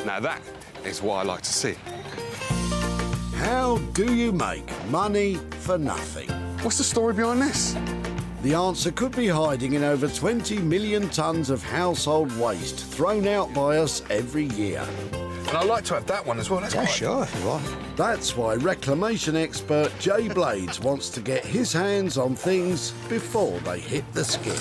Now that is what I like to see. How do you make money for nothing? What's the story behind this? The answer could be hiding in over 20 million tonnes of household waste thrown out by us every year. And I'd like to have that one as well. That's quite... Sure, if you want. That's why reclamation expert Jay Blades wants to get his hands on things before they hit the skip.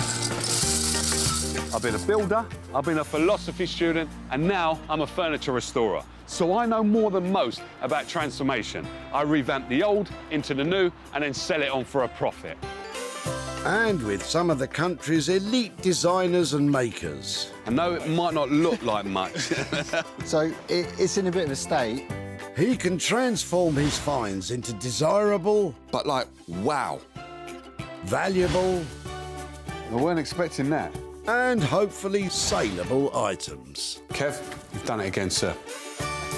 I've been a builder, I've been a philosophy student, and now I'm a furniture restorer. So I know more than most about transformation. I revamp the old into the new and then sell it on for a profit. And with some of the country's elite designers and makers. I know it might not look like much. So it's in a bit of a state. He can transform his finds into desirable, But like, wow. valuable, I weren't expecting that. and hopefully saleable items. Kev, you've done it again, sir.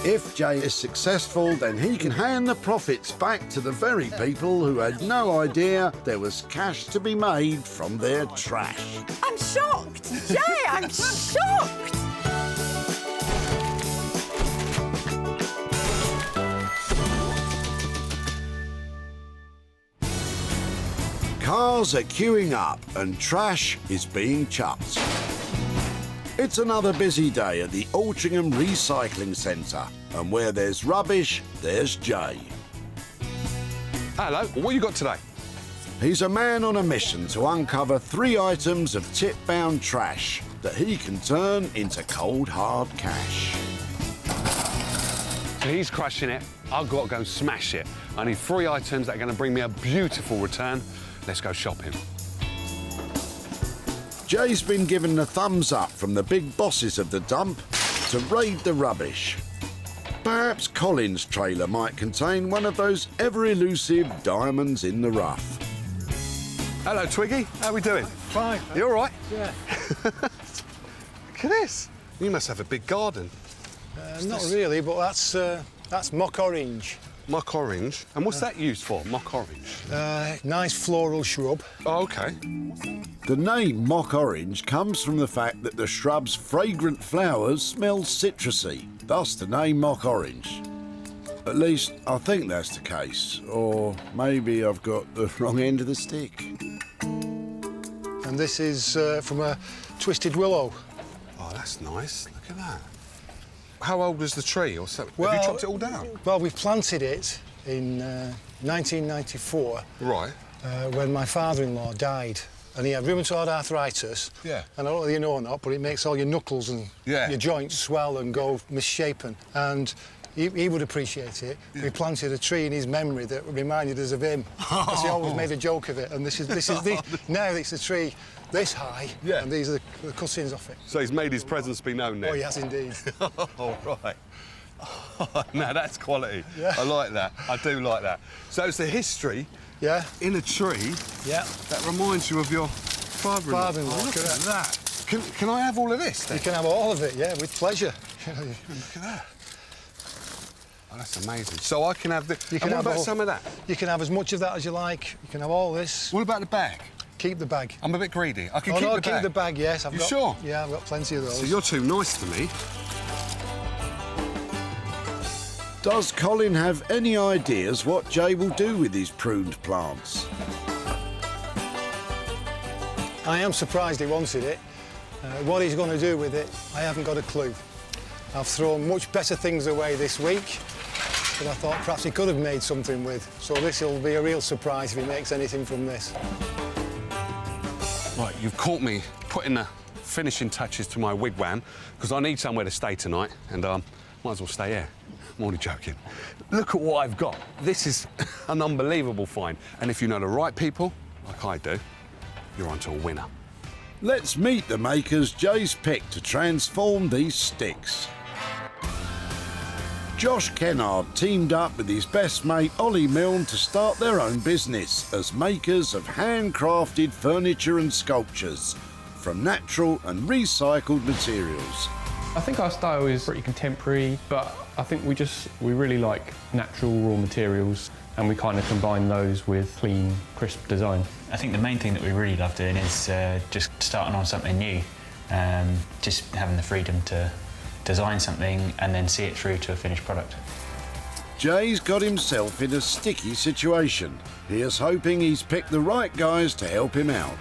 If Jay is successful, then he can hand the profits back to the very people who had no idea there was cash to be made from their trash. I'm shocked! Jay, I'm shocked! Cars are queuing up and trash is being chucked. It's another busy day at the Altrincham Recycling Centre, and where there's rubbish, there's Jay. Hello, what you got today? He's a man on a mission to uncover 3 items of tip-bound trash that he can turn into cold, hard cash. So he's crushing it, I've got to go and smash it. I need 3 items that are going to bring me a beautiful return. Let's go shopping. Jay's been given the thumbs up from the big bosses of the dump to raid the rubbish. Perhaps Colin's trailer might contain one of those ever-elusive diamonds in the rough. Hello, Twiggy. How we doing? Fine. You all right? Yeah. Look at this. You must have a big garden. Not really, but that's mock orange. Mock orange. And what's that used for, mock orange? Nice floral shrub. Oh, OK. The name mock orange comes from the fact that the shrub's fragrant flowers smell citrusy, thus the name mock orange. At least, I think that's the case. Or maybe I've got the wrong end of the stick. And this is from a twisted willow. Oh, that's nice. Look at that. How old was the tree or something? Well, have you chopped it all down? Well, we planted it in 1994. Right. When my father-in-law died. And he had rheumatoid arthritis. Yeah. And I don't know whether you know or not, but it makes all your knuckles and your joints swell and go misshapen. And he would appreciate it. Yeah. We planted a tree in his memory that reminded us of him. Because he always made a joke of it. And this is now it's a tree this high, and these are the cuttings off it. So he's made his presence be known then? Oh, he has indeed. Oh, right. Oh, now, that's quality. Yeah. I like that. I do like that. So it's a history in a tree that reminds you of your father-in-law. Father-in-law, oh, look correct. at that. Can I have all of this, then? You can have all of it, yeah, with pleasure. Look at that. Oh, that's amazing. So I can have the... You can and what have about all, some of that? You can have as much of that as you like. You can have all this. What about the bag? Keep the bag. I'm a bit greedy. I can keep no, the bag. keep the bag, yes. You sure? Yeah, I've got plenty of those. So you're too nice to me. Does Colin have any ideas what Jay will do with his pruned plants? I am surprised he wanted it. What he's going to do with it, I haven't got a clue. I've thrown much better things away this week that I thought perhaps he could have made something with. So this will be a real surprise if he makes anything from this. Right, you've caught me putting the finishing touches to my wigwam because I need somewhere to stay tonight and might as well stay here. I'm only joking. Look at what I've got. This is an unbelievable find. And if you know the right people, like I do, you're onto a winner. Let's meet the makers Jay's picked to transform these sticks. Josh Kennard teamed up with his best mate Ollie Milne to start their own business as makers of handcrafted furniture and sculptures from natural and recycled materials. I think our style is pretty contemporary, but I think we really like natural raw materials and we kind of combine those with clean, crisp design. I think the main thing that we really love doing is just starting on something new, just having the freedom to design something and then see it through to a finished product. Jay's got himself in a sticky situation. Here's hoping he's picked the right guys to help him out.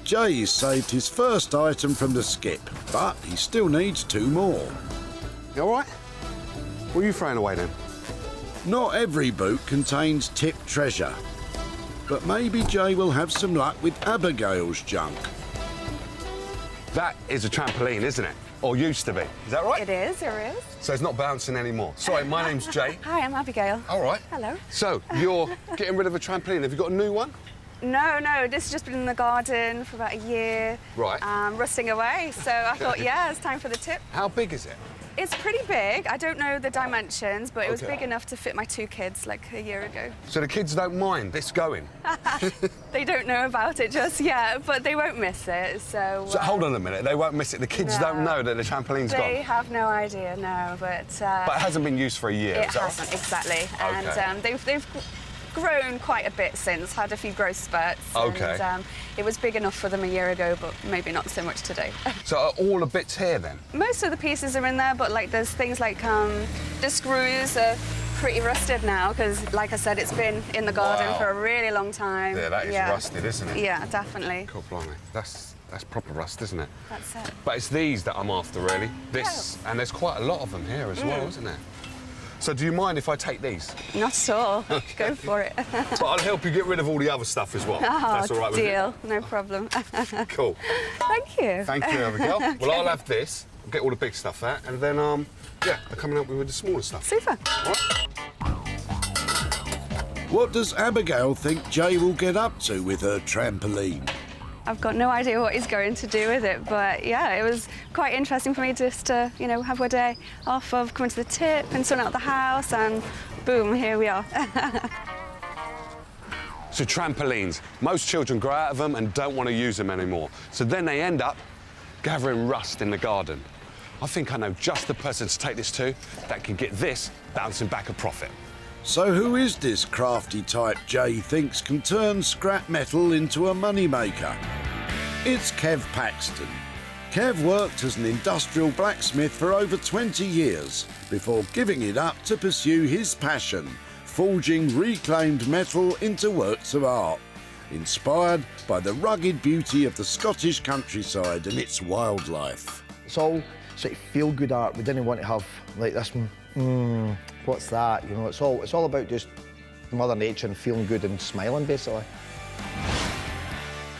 Jay's saved his first item from the skip, but he still needs 2 more. You all right? What are you throwing away then? Not every boot contains tipped treasure, but maybe Jay will have some luck with Abigail's junk. That is a trampoline, isn't it? Or used to be. Is that right? It is, it is. So it's not bouncing anymore. Sorry, my name's Jay. Hi, I'm Abigail. All right. Hello. So you're getting rid of a trampoline. Have you got a new one? No, this has just been in the garden for about a year. Right. Rusting away. So I thought, yeah, it's time for the tip. How big is it? It's pretty big. I don't know the dimensions, but it was Okay. big enough to fit my 2 kids like a year ago. So the kids don't mind this going? They don't know about it just yet, but they won't miss it, so... So hold on a minute, they won't miss it. The kids No. don't know that the trampoline's They gone. have no idea, no, but... But it hasn't been used for a year, it is that hasn't, exactly. Okay. And they've grown quite a bit since, had a few growth spurts. Okay. And it was big enough for them a year ago, but maybe not so much today. So are all the bits here then? Most of the pieces are in there, but like there's things like the screws are pretty rusted now because, like I said, it's been in the garden Wow. for a really long time. Yeah, that is rusted, isn't it? Yeah, definitely. God blimey, that's proper rust, isn't it? That's it. But it's these that I'm after, really. This, and there's quite a lot of them here as well, isn't there? So do you mind if I take these? Not at all. Go for it. But I'll help you get rid of all the other stuff as well. That's all right with you? Deal. No problem. Cool. Thank you. Thank you, Abigail. Well, I'll have this, get all the big stuff out, and then, yeah, I'm coming up with the smaller stuff. Super. All right? What does Abigail think Jay will get up to with her trampoline? I've got no idea what he's going to do with it, but yeah, it was quite interesting for me just to, you know, have a day off of coming to the tip and sorting out the house, and boom, here we are. So trampolines, most children grow out of them and don't want to use them anymore. So then they end up gathering rust in the garden. I think I know just the person to take this to that can get this bouncing back a profit. So who is this crafty type Jay thinks can turn scrap metal into a moneymaker? It's Kev Paxton. Kev worked as an industrial blacksmith for over 20 years before giving it up to pursue his passion, forging reclaimed metal into works of art, inspired by the rugged beauty of the Scottish countryside and its wildlife. It's all sort of feel-good art. We didn't want to have like this, what's that? You know, it's all about just Mother Nature and feeling good and smiling, basically.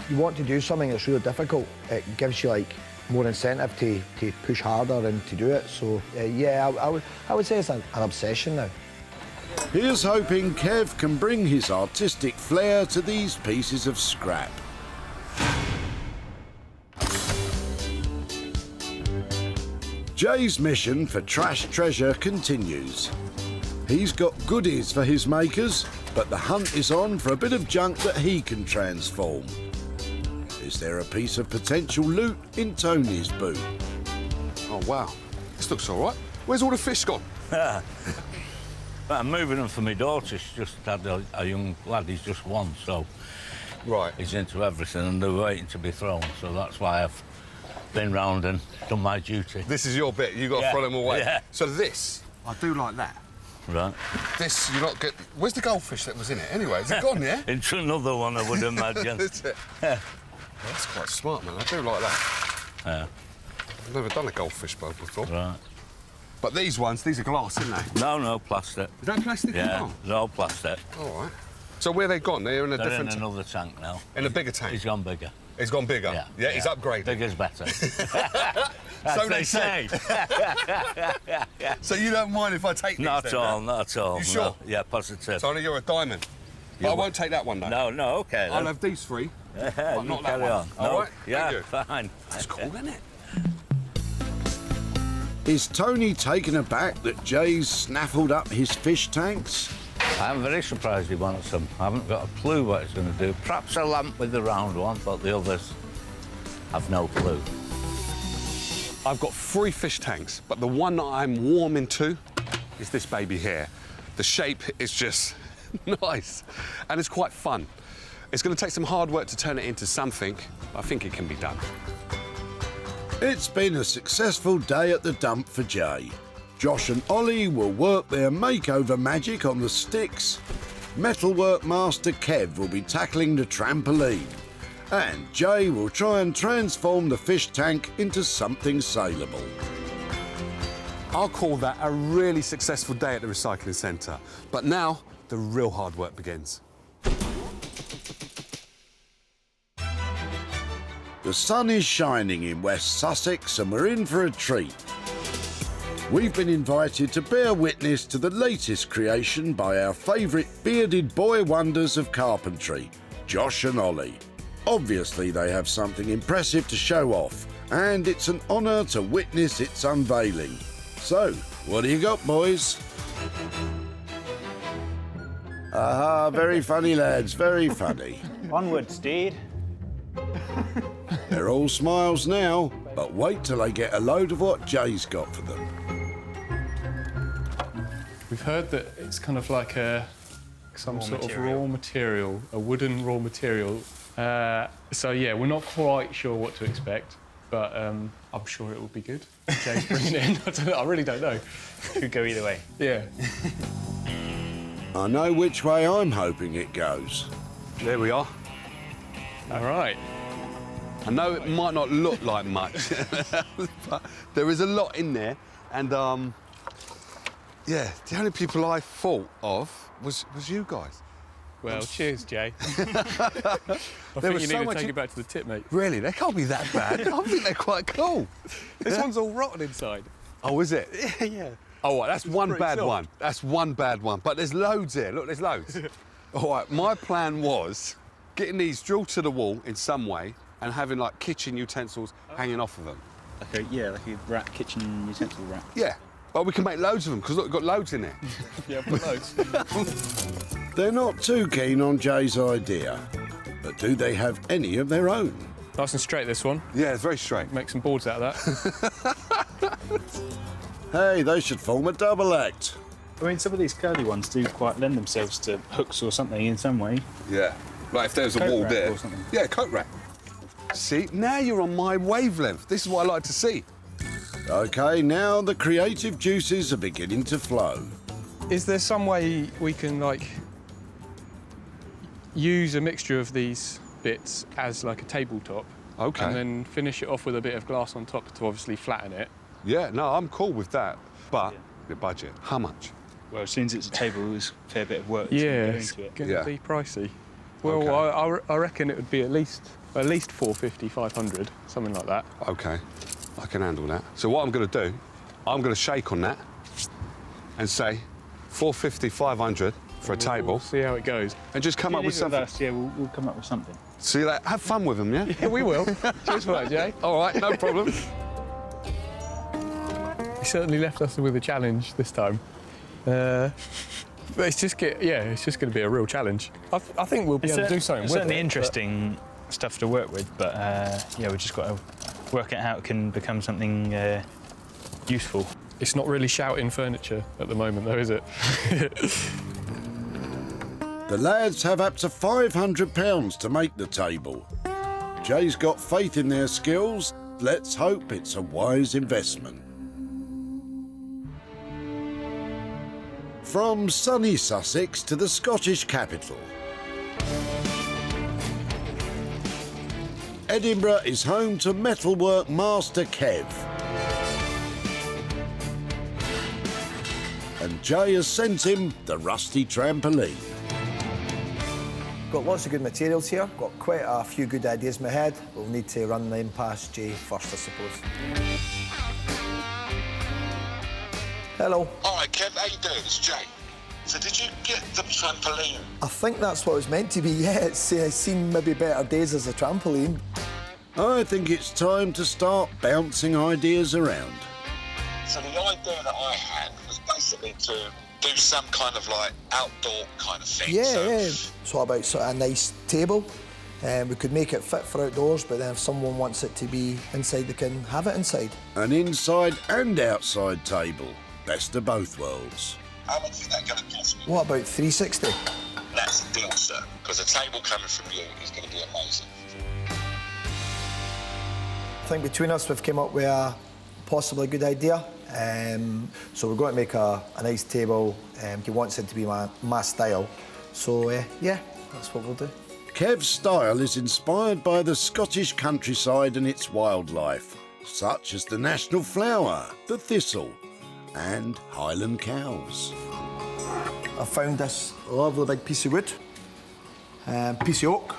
You want to do something that's really difficult, it gives you like more incentive to push harder and to do it. So yeah, I would say it's an obsession now. Here's hoping Kev can bring his artistic flair to these pieces of scrap. Jay's mission for Trash Treasure continues. He's got goodies for his makers, but the hunt is on for a bit of junk that he can transform. Is there a piece of potential loot in Tony's boot? Oh, wow. This looks all right. Where's all the fish gone? I'm moving them for my daughter. She's just had a young lad, he's just 1, so Right. he's into everything and they're waiting to be thrown, so that's why I've been round and done my duty. This is your bit. You've got to throw them away. Yeah. So this, I do like that. Right. This, you're not get. Where's the goldfish that was in it? Anyway, is it gone, yeah? Into another one, I would imagine. That's it. Well, that's quite smart, man. I do like that. Yeah. I've never done a goldfish boat before. Right. But these ones, these are glass, aren't they? No, plastic. Is that plastic? Yeah, Oh. they're all plastic. All right. So where they gone? They're in a They're different... in another tank now. In a bigger tank? He's gone bigger. He's gone bigger? Yeah. Yeah, he's upgraded. Bigger's better. So they say. So you don't mind if I take these Not then, at all, no? not at all. You sure? No. Yeah, positive. Tony, you're a diamond. But I won't take that one, though. No, okay then. I'll have these 3. You not that carry one. on. All No, right? yeah, Thank you. fine. That's cool, isn't it? Is Tony taken aback that Jay's snaffled up his fish tanks? I'm very surprised he wants them. I haven't got a clue what he's going to do. Perhaps a lamp with the round one, but the others have no clue. I've got 3 fish tanks, but the one that I'm warming to is this baby here. The shape is just nice, and it's quite fun. It's going to take some hard work to turn it into something, but I think it can be done. It's been a successful day at the dump for Jay. Josh and Ollie will work their makeover magic on the sticks. Metalwork master Kev will be tackling the trampoline. And Jay will try and transform the fish tank into something saleable. I'll call that a really successful day at the recycling centre. But now, the real hard work begins. The sun is shining in West Sussex and we're in for a treat. We've been invited to bear witness to the latest creation by our favourite bearded boy wonders of carpentry, Josh and Ollie. Obviously they have something impressive to show off, and it's an honour to witness its unveiling. So, what do you got, boys? Aha, very funny, lads, very funny. Onward, Steed. They're all smiles now, but wait till they get a load of what Jay's got for them. We've heard that it's kind of like some sort of raw material, a wooden raw material. So yeah, we're not quite sure what to expect, but I'm sure it will be good. Jay's bringing it in. I don't know, I really don't know. Could go either way. Yeah. I know which way I'm hoping it goes. There we are. All right. I know it might not look like much, but there is a lot in there, and yeah, the only people I thought of was you guys. Well, cheers, Jay. I think you need to take it back to the tip, mate. Really? They can't be that bad. I think they're quite cool. This one's all rotten inside. Oh, is it? Yeah. Oh, right, that's one bad soft. one. That's one bad one. But there's loads here. Look, there's loads. All right, my plan was getting these drilled to the wall in some way and having, like, kitchen utensils hanging off of them. Like a rack, kitchen utensil rack. Yeah. Well, we can make loads of them, because look, we've got loads in there. Yeah, I've got loads. They're not too keen on Jay's idea, but do they have any of their own? Nice and straight, this one. Yeah, it's very straight. Make some boards out of that. Hey, they should form a double act. I mean, some of these curly ones do quite lend themselves to hooks or something in some way. Yeah. Like if there's a Coat wall rack there. or something. Yeah, coat rack. See, now you're on my wavelength. This is what I like to see. OK, now the creative juices are beginning to flow. Is there some way we can, like, use a mixture of these bits as, like, a tabletop? OK. And then finish it off with a bit of glass on top to obviously flatten it? Yeah, no, I'm cool with that. But the budget, how much? Well, as soon as it's a table, there's a fair bit of work Yeah, to go it's into it. going to Yeah. be pricey. Well, Okay. I reckon it would be at least 450, 500, something like that. OK, I can handle that. So what I'm going to do, I'm going to shake on that and say 450, 500 for a table. We'll see how it goes. And just come up with something. Yeah, we'll come up with something. See that? Have fun with them, yeah? Yeah, we will. Cheers for that, Jay. All right, no problem. He certainly left us with a challenge this time. But it's just going to be a real challenge. I think we'll be able to do something with it. Certainly interesting stuff to work with, but yeah, we've just got to work out how it can become something useful. It's not really shouting furniture at the moment, though, is it? The lads have up to £500 to make the table. Jay's got faith in their skills. Let's hope it's a wise investment. From sunny Sussex to the Scottish capital. Edinburgh is home to metalwork master Kev. And Jay has sent him the rusty trampoline. Got lots of good materials here. Got quite a few good ideas in my head. We'll need to run them past Jay first, I suppose. Hello. All right, Kev, how you doing? It's Jay. So did you get the trampoline? I think that's what it was meant to be, yeah. It's seen maybe better days as a trampoline. I think it's time to start bouncing ideas around. So the idea that I had was basically to do some kind of like outdoor kind of thing. Yeah. So about sort of a nice table. We could make it fit for outdoors, but then if someone wants it to be inside, they can have it inside. An inside and outside table. Best of both worlds. How much is that going to cost me? What about 360? That's the deal, sir. Because a table coming from you is going to be amazing. think between us we've come up with a possibly good idea. So we're going to make a nice table. He wants it to be my style. So yeah, that's what we'll do. Kev's style is inspired by the Scottish countryside and its wildlife, such as the national flower, the thistle, and Highland cows. I found this lovely big piece of wood, piece of oak,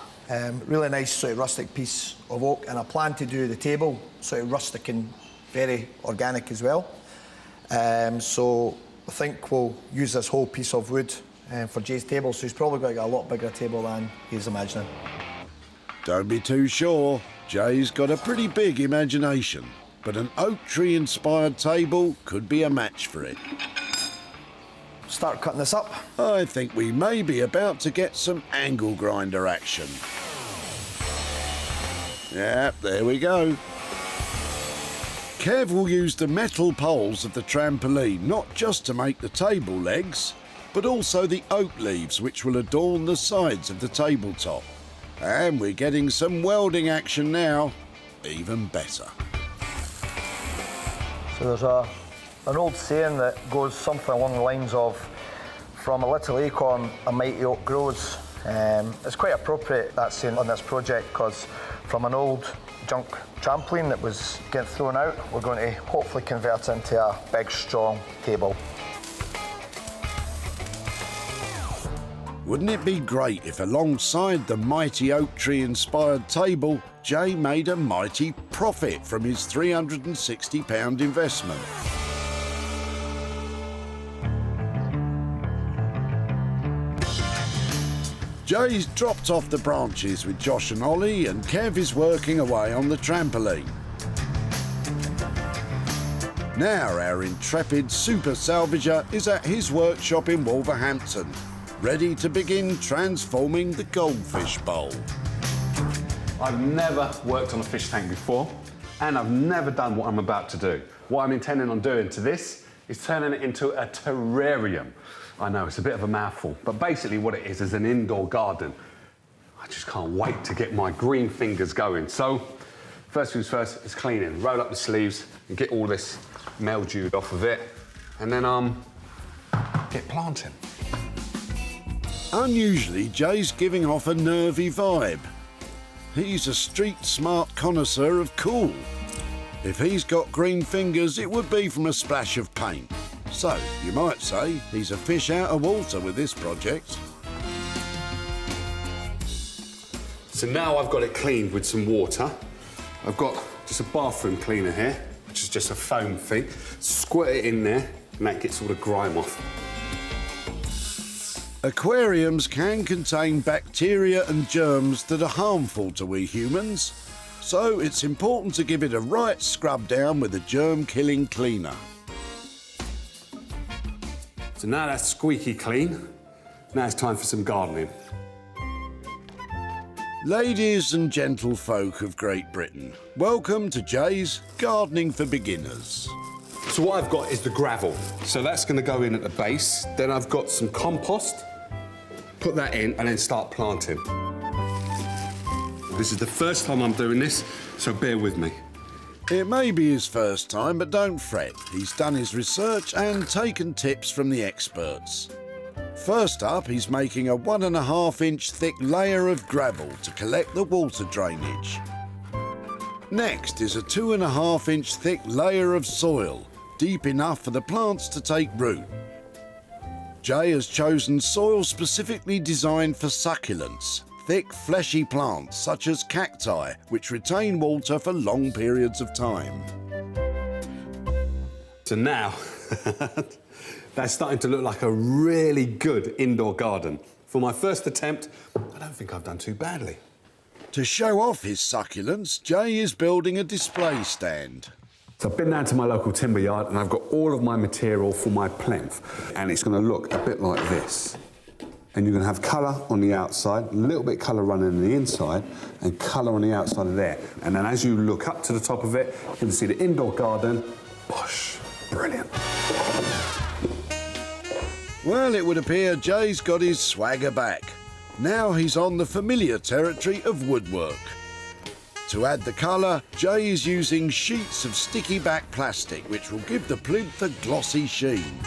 really nice sort of rustic piece of oak, and I plan to do the table sort of rustic and very organic as well. So I think we'll use this whole piece of wood for Jay's table, so he's probably going to get a lot bigger table than he's imagining. Don't be too sure. Jay's got a pretty big imagination, but an oak tree inspired table could be a match for it. Start cutting this up. I think we may be about to get some angle grinder action. Yep, there we go. Kev will use the metal poles of the trampoline not just to make the table legs, but also the oak leaves which will adorn the sides of the tabletop. And we're getting some welding action now, even better. So there's an old saying that goes something along the lines of, from a little acorn, a mighty oak grows. It's quite appropriate, that saying, on this project, because from an old junk trampoline that was getting thrown out, we're going to hopefully convert it into a big, strong table. Wouldn't it be great if alongside the mighty oak tree inspired table, Jay made a mighty profit from his £360 investment? Jay's dropped off the branches with Josh and Ollie, and Kev is working away on the trampoline. Now our intrepid super salvager is at his workshop in Wolverhampton, ready to begin transforming the goldfish bowl. I've never worked on a fish tank before, and I've never done what I'm about to do. What I'm intending on doing to this is turning it into a terrarium. I know, it's a bit of a mouthful, but basically what it is an indoor garden. I just can't wait to get my green fingers going. So, first things first is cleaning. Roll up the sleeves and get all this mildew off of it, and then get planting. Unusually, Jay's giving off a nervy vibe. He's a street-smart connoisseur of cool. If he's got green fingers, it would be from a splash of paint. So, you might say he's a fish out of water with this project. So now I've got it cleaned with some water. I've got just a bathroom cleaner here, which is just a foam thing. Squirt it in there, and that gets all the grime off. Aquariums can contain bacteria and germs that are harmful to we humans, so it's important to give it a right scrub down with a germ-killing cleaner. So now that's squeaky clean. Now it's time for some gardening. Ladies and gentlefolk of Great Britain, welcome to Jay's Gardening for Beginners. So what I've got is the gravel. So that's going to go in at the base. Then I've got some compost. Put that in and then start planting. This is the first time I'm doing this, so bear with me. It may be his first time, but don't fret. He's done his research and taken tips from the experts. First up, he's making a 1.5-inch thick layer of gravel to collect the water drainage. Next is a 2.5-inch thick layer of soil, deep enough for the plants to take root. Jay has chosen soil specifically designed for succulents, thick, fleshy plants such as cacti, which retain water for long periods of time. So now, that's starting to look like a really good indoor garden. For my first attempt, I don't think I've done too badly. To show off his succulents, Jay is building a display stand. So I've been down to my local timber yard and I've got all of my material for my plinth. And it's going to look a bit like this. And you're going to have colour on the outside, a little bit colour running on the inside, and colour on the outside of there. And then as you look up to the top of it, you can see the indoor garden. Bosh, brilliant. Well, it would appear Jay's got his swagger back. Now he's on the familiar territory of woodwork. To add the colour, Jay is using sheets of sticky back plastic which will give the plinth a glossy sheen.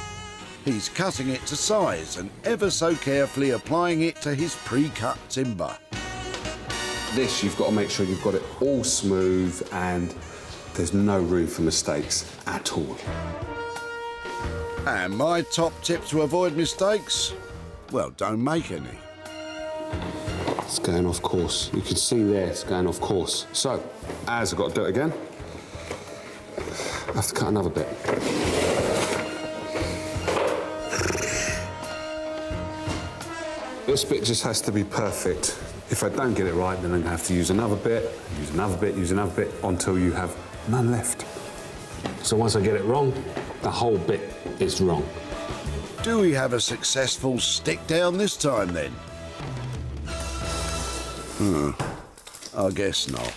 He's cutting it to size and ever so carefully applying it to his pre-cut timber. This, you've got to make sure you've got it all smooth and there's no room for mistakes at all. And my top tip to avoid mistakes? Well, don't make any. It's going off course. You can see there it's going off course. So, as I've got to do it again, I have to cut another bit. This bit just has to be perfect. If I don't get it right, then I'm going to have to use another bit, use another bit, use another bit, until you have none left. So once I get it wrong, the whole bit is wrong. Do we have a successful stick down this time then? I guess not.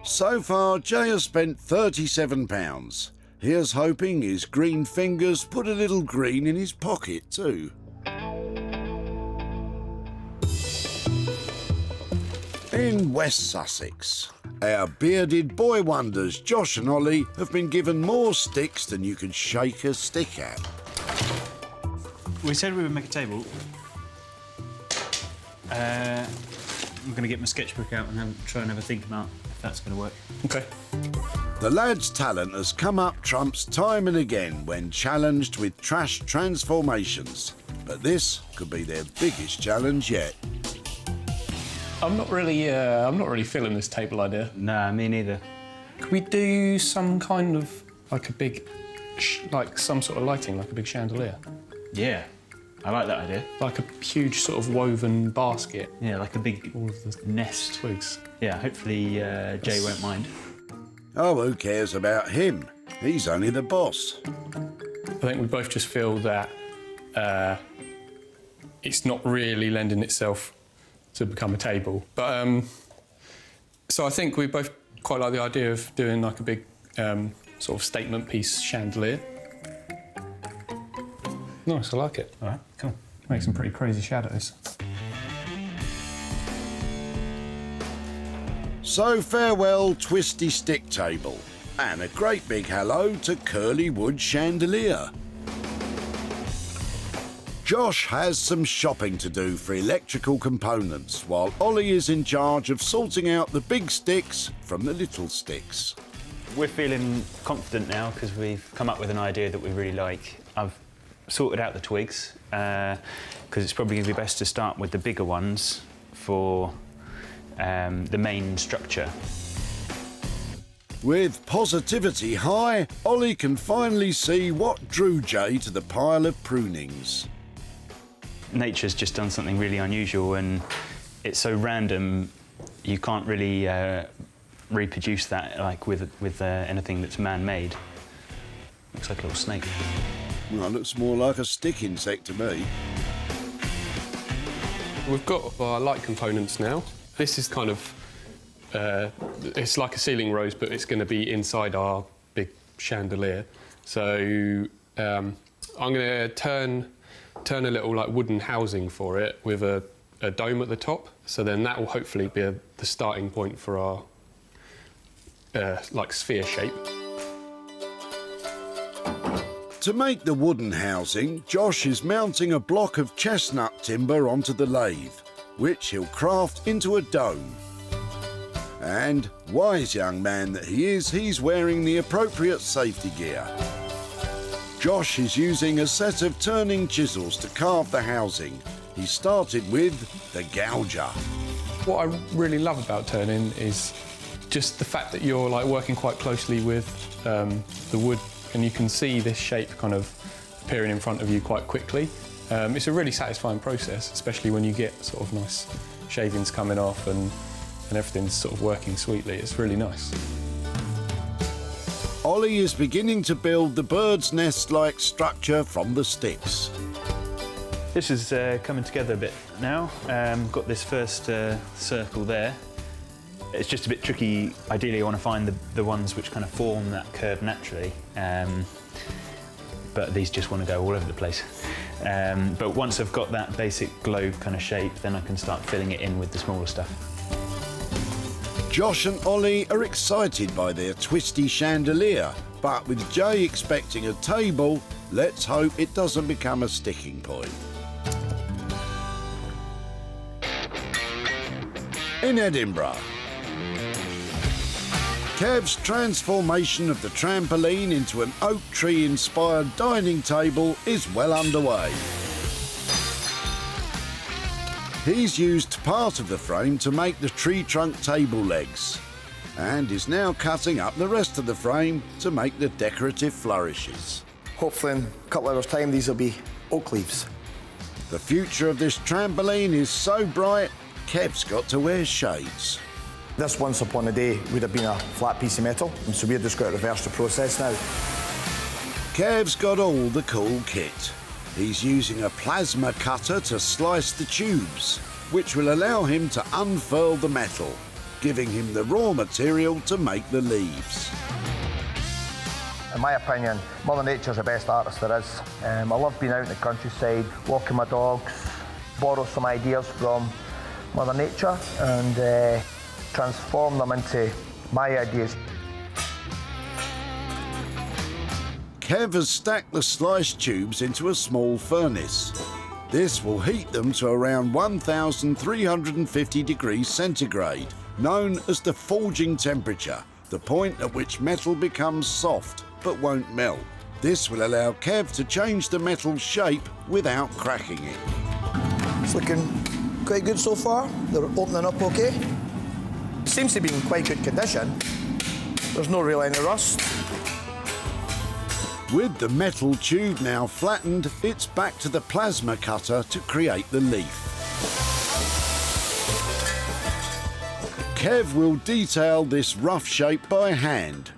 So far, Jay has spent £37. Here's hoping his green fingers put a little green in his pocket too. In West Sussex, our bearded boy wonders Josh and Ollie have been given more sticks than you can shake a stick at. We said we would make a table. I'm going to get my sketchbook out and try and have a think about if that's going to work. OK. The lads' talent has come up trumps time and again when challenged with trash transformations. But this could be their biggest challenge yet. I'm not really feeling this table idea. Nah, me neither. Could we do some kind of, like a big, like some sort of lighting, like a big chandelier? Yeah, I like that idea. Like a huge sort of woven basket. Yeah, like a big all of the nest. Twigs. Yeah, hopefully Jay won't mind. Oh, who cares about him? He's only the boss. I think we both just feel that it's not really lending itself to become a table. But so I think we both quite like the idea of doing like a big sort of statement piece chandelier. Nice, I like it. All right, cool. Make some pretty crazy shadows. So farewell, twisty stick table, and a great big hello to curly wood chandelier. Josh has some shopping to do for electrical components, while Ollie is in charge of sorting out the big sticks from the little sticks. We're feeling confident now because we've come up with an idea that we really like. I've sorted out the twigs because it's probably going to be best to start with the bigger ones for the main structure. With positivity high, Ollie can finally see what drew Jay to the pile of prunings. Nature's just done something really unusual and it's so random you can't really reproduce that like with anything that's man-made. Looks like a little snake. Well, looks more like a stick insect to me. We've got our light components now. This is kind of, it's like a ceiling rose, but it's going to be inside our big chandelier. So I'm going to turn a little like wooden housing for it with a dome at the top. So then that will hopefully be the starting point for our like sphere shape. To make the wooden housing, Josh is mounting a block of chestnut timber onto the lathe, which he'll craft into a dome. And, wise young man that he is, he's wearing the appropriate safety gear. Josh is using a set of turning chisels to carve the housing. He started with the gouger. What I really love about turning is just the fact that you're like working quite closely with the wood, and you can see this shape kind of appearing in front of you quite quickly. It's a really satisfying process, especially when you get sort of nice shavings coming off and everything's sort of working sweetly. It's really nice. Ollie is beginning to build the bird's nest-like structure from the sticks. This is coming together a bit now. Got this first circle there. It's just a bit tricky. Ideally, I want to find the ones which kind of form that curve naturally. But these just want to go all over the place. But once I've got that basic globe kind of shape, then I can start filling it in with the smaller stuff. Josh and Ollie are excited by their twisty chandelier, but with Jay expecting a table, let's hope it doesn't become a sticking point. In Edinburgh, Kev's transformation of the trampoline into an oak tree-inspired dining table is well underway. He's used part of the frame to make the tree trunk table legs and is now cutting up the rest of the frame to make the decorative flourishes. Hopefully in a couple of hours' time these will be oak leaves. The future of this trampoline is so bright, Kev's got to wear shades. This once upon a day would have been a flat piece of metal, and so we've just got to reverse the process now. Kev's got all the cool kit. He's using a plasma cutter to slice the tubes, which will allow him to unfurl the metal, giving him the raw material to make the leaves. In my opinion, Mother Nature's the best artist there is. I love being out in the countryside, walking my dogs, borrow some ideas from Mother Nature and transform them into my ideas. Kev has stacked the sliced tubes into a small furnace. This will heat them to around 1,350 degrees centigrade, known as the forging temperature, the point at which metal becomes soft but won't melt. This will allow Kev to change the metal's shape without cracking it. It's looking quite good so far. They're opening up okay. Seems to be in quite good condition. There's no real any rust. With the metal tube now flattened, it's back to the plasma cutter to create the leaf. Kev will detail this rough shape by hand.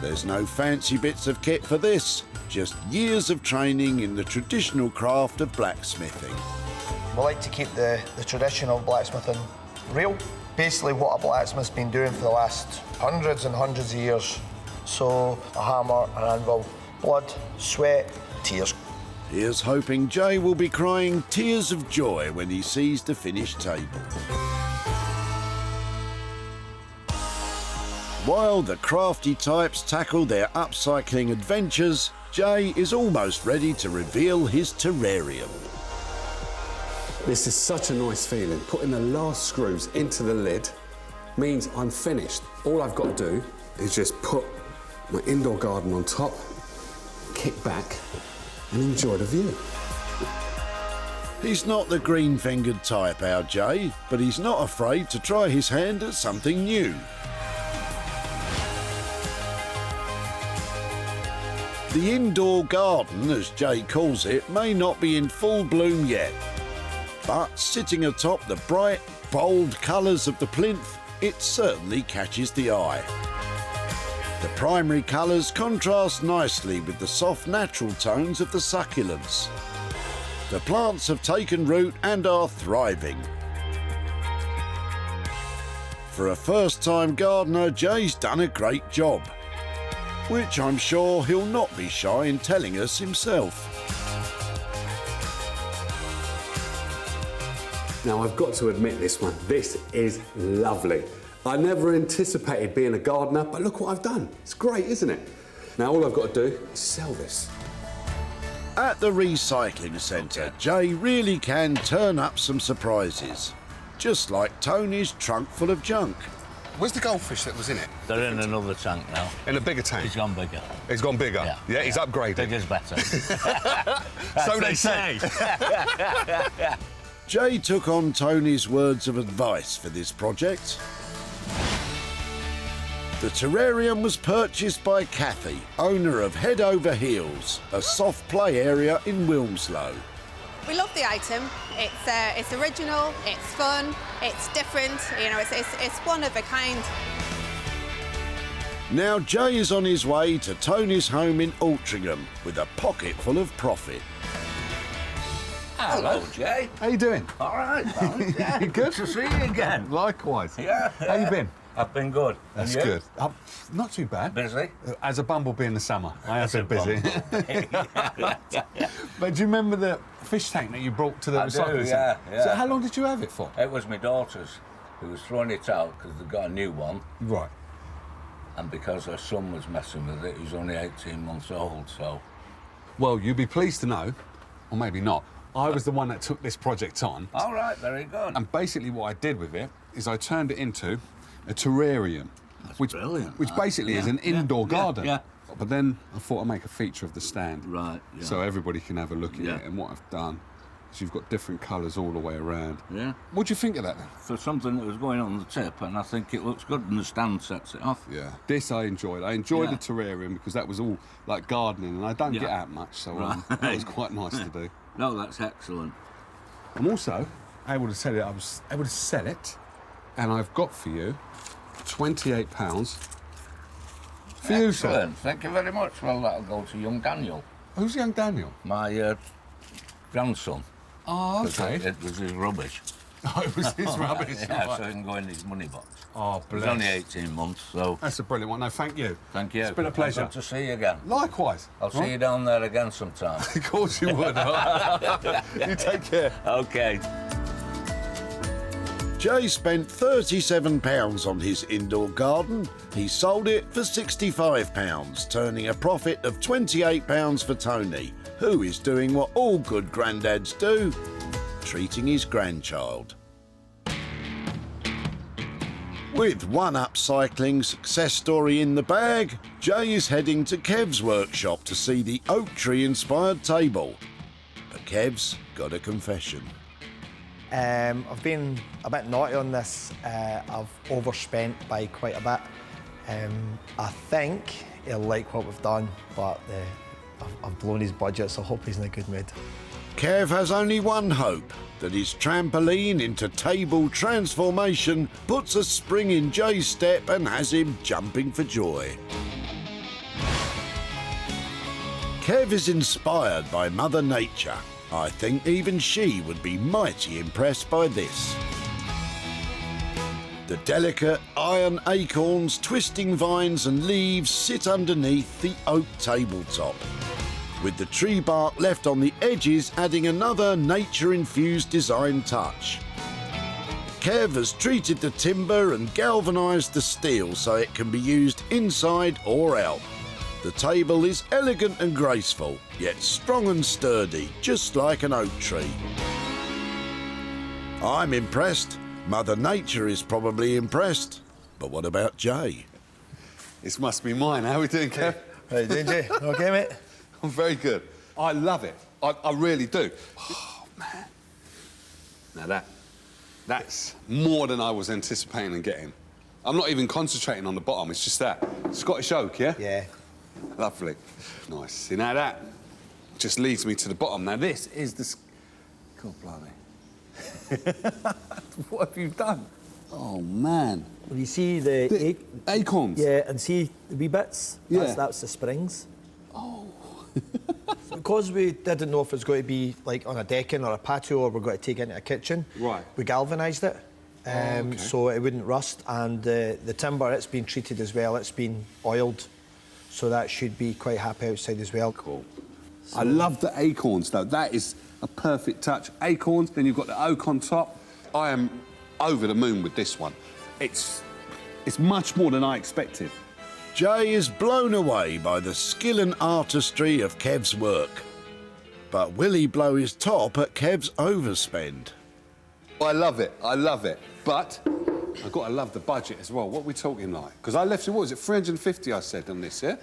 There's no fancy bits of kit for this, just years of training in the traditional craft of blacksmithing. We like to keep the tradition of blacksmithing real. Basically what a blacksmith's been doing for the last hundreds and hundreds of years. So a hammer, an anvil, blood, sweat, tears. Here's hoping Jay will be crying tears of joy when he sees the finished table. While the crafty types tackle their upcycling adventures, Jay is almost ready to reveal his terrarium. This is such a nice feeling. Putting the last screws into the lid means I'm finished. All I've got to do is just put my indoor garden on top, kick back and enjoy the view. He's not the green-fingered type, our Jay, but he's not afraid to try his hand at something new. The indoor garden, as Jay calls it, may not be in full bloom yet, but sitting atop the bright, bold colours of the plinth, it certainly catches the eye. The primary colours contrast nicely with the soft natural tones of the succulents. The plants have taken root and are thriving. For a first-time gardener, Jay's done a great job, which I'm sure he'll not be shy in telling us himself. Now, I've got to admit this one. This is lovely. I never anticipated being a gardener, but look what I've done. It's great, isn't it? Now, all I've got to do is sell this. At the recycling centre, Jay really can turn up some surprises, just like Tony's trunk full of junk. Where's the goldfish that was in it? They're in another tank now. In a bigger tank? He's gone bigger. He's gone bigger? Yeah, he's upgraded. Bigger's better. So they say. Jay took on Tony's words of advice for this project. The terrarium was purchased by Kathy, owner of Head Over Heels, a soft play area in Wilmslow. We love the item. It's original, it's fun, it's different, you know, it's one of a kind. Now Jay is on his way to Tony's home in Altrincham with a pocket full of profit. Hello, Jay. How you doing? All right, pal. Yeah, Good to see you again. Likewise. Yeah. How you been? I've been good. That's And you? good. Not too bad. Busy? As a bumblebee in the summer. I have As been a busy. But do you remember the fish tank that you brought to the I do, recycling yeah, centre? yeah. So how long did you have it for? It was my daughter's. who was throwing it out because they got a new one. Right. And because her son was messing with it, he was only 18 months old, so... Well, you'd be pleased to know, or maybe not, I was the one that took this project on. All right, very good. And basically what I did with it is I turned it into a terrarium. That's brilliant. Which basically is an indoor garden. Yeah. But then I thought I'd make a feature of the stand. Right, yeah. So everybody can have a look at it. And what I've done is you've got different colours all the way around. Yeah. What do you think of that then? For something that was going on the tip, and I think it looks good, and the stand sets it off. Yeah. This I enjoyed. I enjoyed the terrarium because that was all like gardening, and I don't get out much, so that was quite nice to do. No, that's excellent. I'm also able to sell it. I was able to sell it, and I've got for you £28 for you, sir. Excellent. Thank you very much. Well, that'll go to young Daniel. Who's young Daniel? My grandson. Oh, okay. It was his rubbish. Oh, it was his rubbish. Yeah, right. so he can go in his money box. Oh, bless. He's only 18 months, so... That's a brilliant one. No, thank you. Thank you. It's been a pleasure. Good to see you again. Likewise. I'll see you down there again sometime. Of course you would. You take care. OK. Jay spent £37 on his indoor garden. He sold it for £65, turning a profit of £28 for Tony, who is doing what all good granddads do, treating his grandchild. With one upcycling success story in the bag, Jay is heading to Kev's workshop to see the oak tree inspired table. But Kev's got a confession. I've been a bit naughty on this. I've overspent by quite a bit. I think he'll like what we've done, but I've blown his budget, so I hope he's in a good mood. Kev has only one hope, that his trampoline into table transformation puts a spring in Jay's step and has him jumping for joy. Kev is inspired by Mother Nature. I think even she would be mighty impressed by this. The delicate iron acorns, twisting vines and leaves sit underneath the oak tabletop, with the tree bark left on the edges adding another nature-infused design touch. Kev has treated the timber and galvanised the steel so it can be used inside or out. The table is elegant and graceful, yet strong and sturdy, just like an oak tree. I'm impressed. Mother Nature is probably impressed. But what about Jay? This must be mine. How are we doing, Kev? How you doing, Jay? OK, mate? I'm very good. I love it. I really do. Oh, man. Now that's more than I was anticipating and getting. I'm not even concentrating on the bottom. It's just that. Scottish oak, yeah? Yeah. Lovely. Nice. See, now that just leads me to the bottom. Now, this is the... God, blimey. What have you done? Oh, man. Well, you see the acorns? Yeah, and see the wee bits? Yeah. That's the springs. Oh. So because we didn't know if it was going to be like on a decking or a patio or we're going to take it into a kitchen, right, we galvanised it okay, so it wouldn't rust. And the timber, it's been treated as well. It's been oiled. So that should be quite happy outside as well. Cool. So I love the acorns, though. That is a perfect touch. Acorns, then you've got the oak on top. I am over the moon with this one. It's much more than I expected. Jay is blown away by the skill and artistry of Kev's work. But will he blow his top at Kev's overspend? I love it. I love it. But I've got to love the budget as well. What are we talking like? Because I left it, what was it, 350 I said on this, yeah?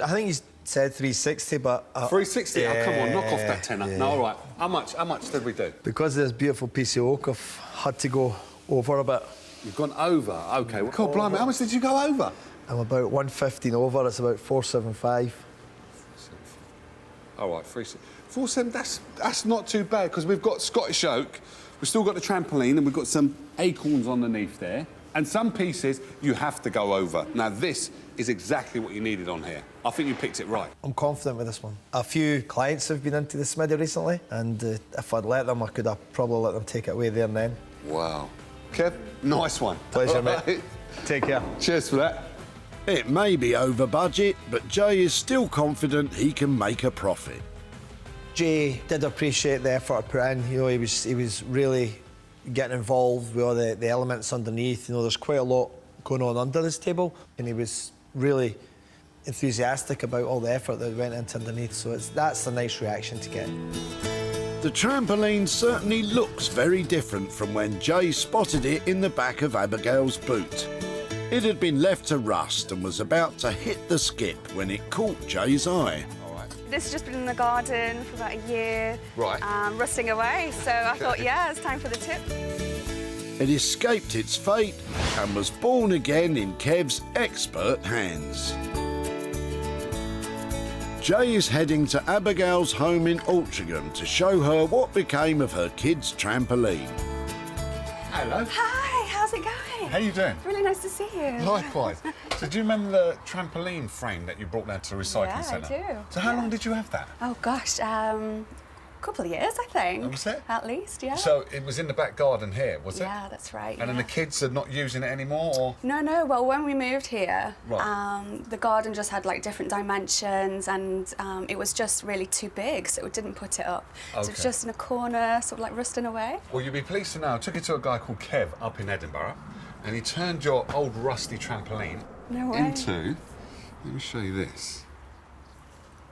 I think he's said 360, but... 360? Yeah, oh, come on, knock off that tenner. yeah. No, all right. How much did we do? Because of this beautiful piece of oak, I've had to go over a bit. You've gone over? OK. Well, God, blimey, how much did you go over? I'm about 115 over. It's about 475. All right, 470, that's not too bad, because we've got Scottish oak, we've still got the trampoline, and we've got some acorns underneath there. And some pieces you have to go over. Now, this is exactly what you needed on here. I think you picked it right. I'm confident with this one. A few clients have been into the smithy recently, and if I'd let them, I could have probably let them take it away there and then. Wow. Kev, nice one. Pleasure, mate. Take care. Cheers for that. It may be over budget, but Jay is still confident he can make a profit. Jay did appreciate the effort I put in. You know, he was really getting involved with all the elements underneath. You know, there's quite a lot going on under this table, and he was really enthusiastic about all the effort that went into underneath, so that's a nice reaction to get. The trampoline certainly looks very different from when Jay spotted it in the back of Abigail's boot. It had been left to rust and was about to hit the skip when it caught Jay's eye. This has just been in the garden for about a year, rusting away, so I thought, yeah, it's time for the tip. It escaped its fate and was born again in Kev's expert hands. Jay is heading to Abigail's home in Altrincham to show her what became of her kids' trampoline. Hello. Hi, how's it going? How you doing? Really nice to see you. Likewise. So do you remember the trampoline frame that you brought down to the recycling centre? Yeah, I do. So how long did you have that? Oh gosh, a couple of years, I think. That was it? At least, yeah. So it was in the back garden here, was it? Yeah, that's right. And then the kids are not using it anymore, or? No. Well, when we moved here, the garden just had like different dimensions, and it was just really too big, so we didn't put it up. Okay. So it's just in a corner, sort of like rusting away. Well, you'll be pleased to know I took it to a guy called Kev up in Edinburgh, and he turned your old rusty trampoline into. Let me show you this.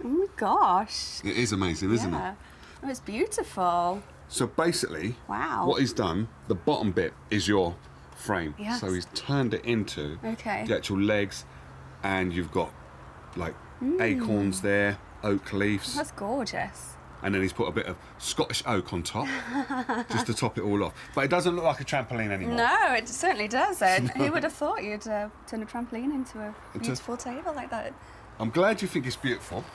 Oh my gosh. It is amazing, isn't it? Oh, it's beautiful. So basically, wow. What he's done, the bottom bit is your frame. Yes. So he's turned it into the actual legs, and you've got like acorns there, oak leaves. That's gorgeous. And then he's put a bit of Scottish oak on top, just to top it all off. But it doesn't look like a trampoline anymore. No, it certainly doesn't. Who would have thought you'd turn a trampoline into a beautiful table like that? I'm glad you think it's beautiful.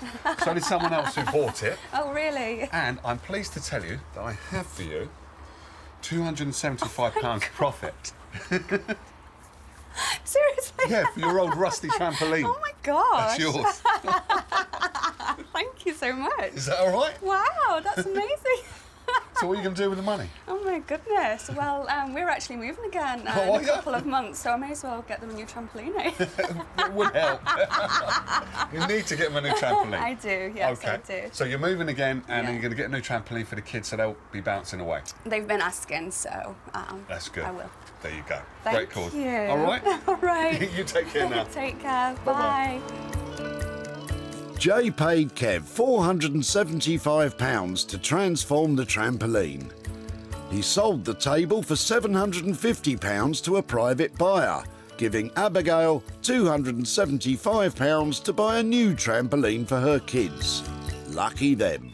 So did someone else who bought it. Oh, really? And I'm pleased to tell you that I have for you £275 profit. Seriously? Yeah, for your old rusty trampoline. Oh my gosh. That's yours. Thank you so much. Is that all right? Wow, that's amazing. So what are you going to do with the money? Oh my goodness. Well, we're actually moving again in a couple of months, so I may as well get them a new trampoline. It would help. You need to get them a new trampoline. I do, yes, okay. I do. So you're moving again, and then you're going to get a new trampoline for the kids, so they'll be bouncing away. They've been asking, so that's good. I will. There you go. Thank Great cause. you. All right? All right. You take care now. Take care. Bye. Jay paid Kev £475 to transform the trampoline. He sold the table for £750 to a private buyer, giving Abigail £275 to buy a new trampoline for her kids. Lucky them.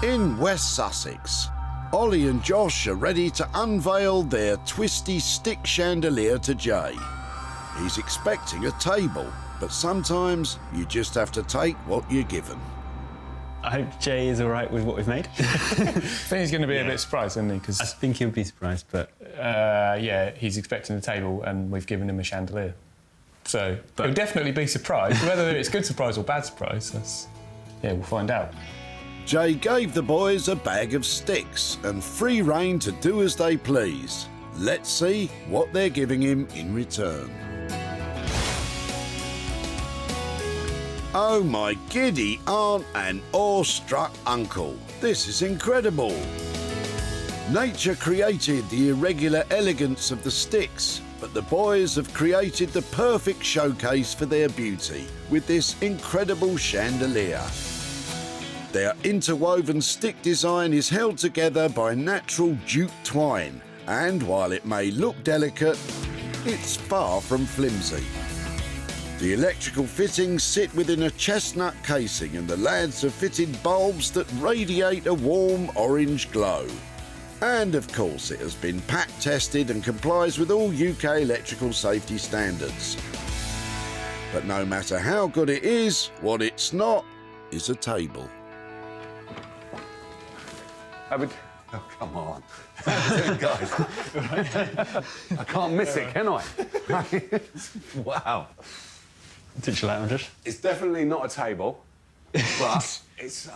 In West Sussex, Ollie and Josh are ready to unveil their twisty stick chandelier to Jay. He's expecting a table, but sometimes you just have to take what you're given. I hope Jay is all right with what we've made. I think he's going to be a bit surprised, isn't he? Cause, I think he'll be surprised, but... yeah, he's expecting a table and we've given him a chandelier. So he'll definitely be surprised. Whether it's good surprise or bad surprise, we'll find out. Jay gave the boys a bag of sticks and free rein to do as they please. Let's see what they're giving him in return. Oh my giddy aunt and awestruck uncle. This is incredible. Nature created the irregular elegance of the sticks, but the boys have created the perfect showcase for their beauty with this incredible chandelier. Their interwoven stick design is held together by natural jute twine, and while it may look delicate, it's far from flimsy. The electrical fittings sit within a chestnut casing, and the lads have fitted bulbs that radiate a warm orange glow. And of course it has been pack tested and complies with all UK electrical safety standards. But no matter how good it is, what it's not is a table. Oh, come on. Guys. I can't miss it, can I? Wow. Digital loungers. It's definitely not a table, but it's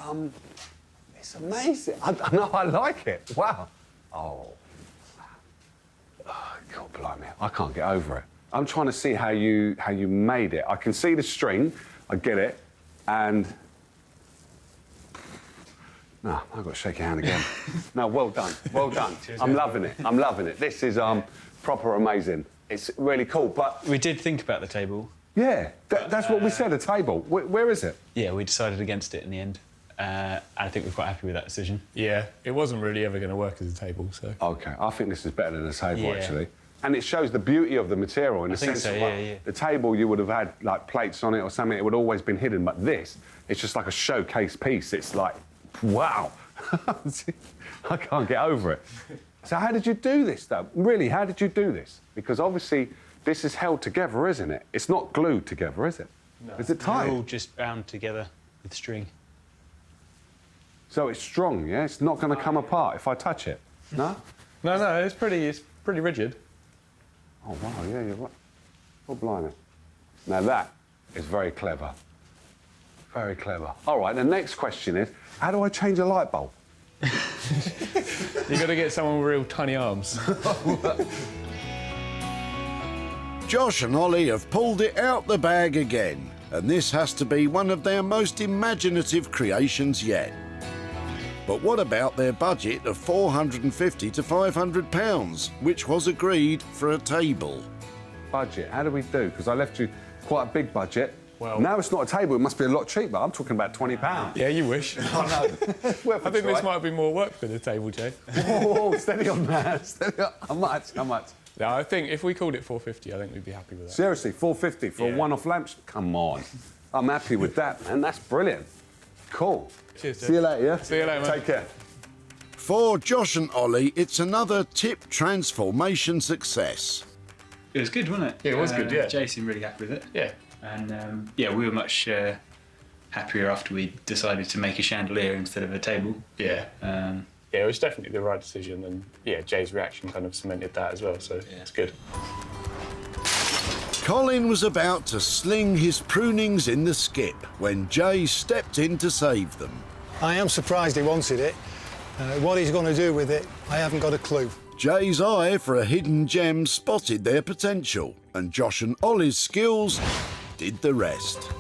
amazing. I know, I like it. Wow. Oh, God blimey, I can't get over it. I'm trying to see how you made it. I can see the string, I get it, and No, I've got to shake your hand again. No, well done, well done. I'm loving it, I'm loving it. This is proper amazing. It's really cool, but... We did think about the table. Yeah, that's what we said, a table. Where is it? Yeah, we decided against it in the end. And I think we're quite happy with that decision. Yeah, it wasn't really ever going to work as a table, so... OK, I think this is better than a table, actually. And it shows the beauty of the material in the sense of, like, the table you would have had, like, plates on it or something, it would have always been hidden, but this, it's just like a showcase piece. It's like, wow. I can't get over it. So how did you do this, though? Really, how did you do this? Because obviously this is held together, isn't it? It's not glued together, is it? No. Is it tight? They're all just bound together with string. So it's strong, yeah? It's not going to come apart if I touch it? No? No, it's pretty rigid. Oh, wow, yeah, you're right. Oh, blimey. Now, that is very clever. Very clever. All right, the next question is, how do I change a light bulb? You've got to get someone with real tiny arms. Josh and Ollie have pulled it out the bag again, and this has to be one of their most imaginative creations yet. But what about their budget of £450 to £500, which was agreed for a table? Budget, how do we do? Because I left you quite a big budget. Well, now it's not a table, it must be a lot cheaper. I'm talking about £20. Yeah, you wish. Oh, no. I think this might be more work than a table, Jay. Whoa, steady on that. Steady on. How much? How much? No, I think if we called it 450, I think we'd be happy with that. Seriously, 450 for a one-off lamp? Come on. I'm happy with that, man. That's brilliant. Cool. Cheers, Jay. See you later, yeah? See you later, man. Take care. For Josh and Ollie, it's another tip transformation success. It was good, wasn't it? Yeah, it was good, yeah. Jay seemed really happy with it. Yeah. And, yeah, we were much happier after we decided to make a chandelier instead of a table. Yeah. Yeah, it was definitely the right decision, and, yeah, Jay's reaction kind of cemented that as well, so it's good. Colin was about to sling his prunings in the skip when Jay stepped in to save them. I am surprised he wanted it. What he's going to do with it, I haven't got a clue. Jay's eye for a hidden gem spotted their potential, and Josh and Ollie's skills did the rest.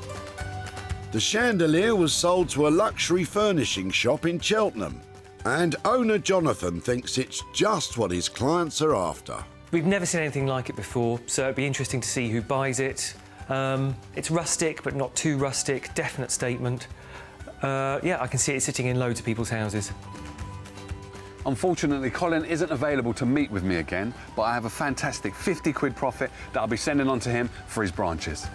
The chandelier was sold to a luxury furnishing shop in Cheltenham, and owner Jonathan thinks it's just what his clients are after. We've never seen anything like it before, so it'd be interesting to see who buys it. It's rustic, but not too rustic, definite statement. Yeah, I can see it sitting in loads of people's houses. Unfortunately, Colin isn't available to meet with me again, but I have a fantastic 50 quid profit that I'll be sending on to him for his branches.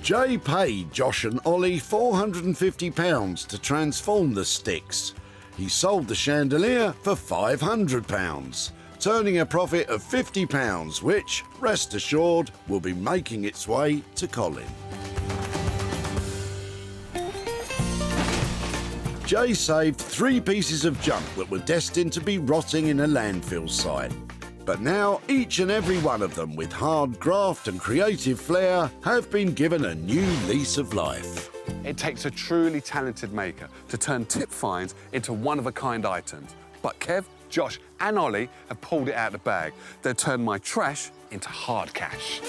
Jay paid Josh and Ollie £450 to transform the sticks. He sold the chandelier for £500, turning a profit of £50, which, rest assured, will be making its way to Colin. Jay saved 3 pieces of junk that were destined to be rotting in a landfill site. But now each and every one of them, with hard graft and creative flair, have been given a new lease of life. It takes a truly talented maker to turn tip finds into one-of-a-kind items. But Kev, Josh and Ollie have pulled it out of the bag. They've turned my trash into hard cash.